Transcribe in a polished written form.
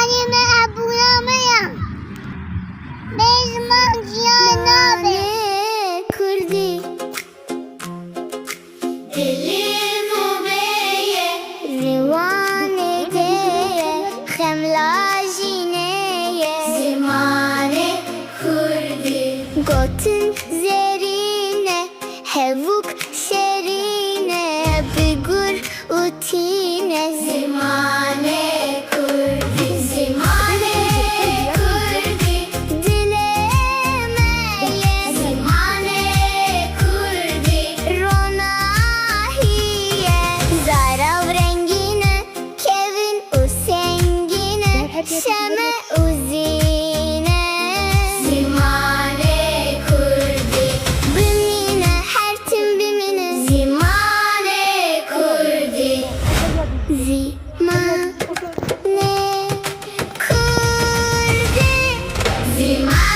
Zimane abunamaya. Bezman ciyanabe. Kurdi. Dilim ubeye. Rivane deye. Xemlajineye. Zimane kurdi. Gotun zerine. Hevuk şerine. Bigur utine. Zimane kurdi. Zimane kurdi. Dilemeye. Zimane kurdi. Ronahiye. Zarav rengine. Kevin usengine. Şeme uzine. Zimane kurdi. Bimine her tim bimine. Zimane kurdi. Zimane kurdi. Zimane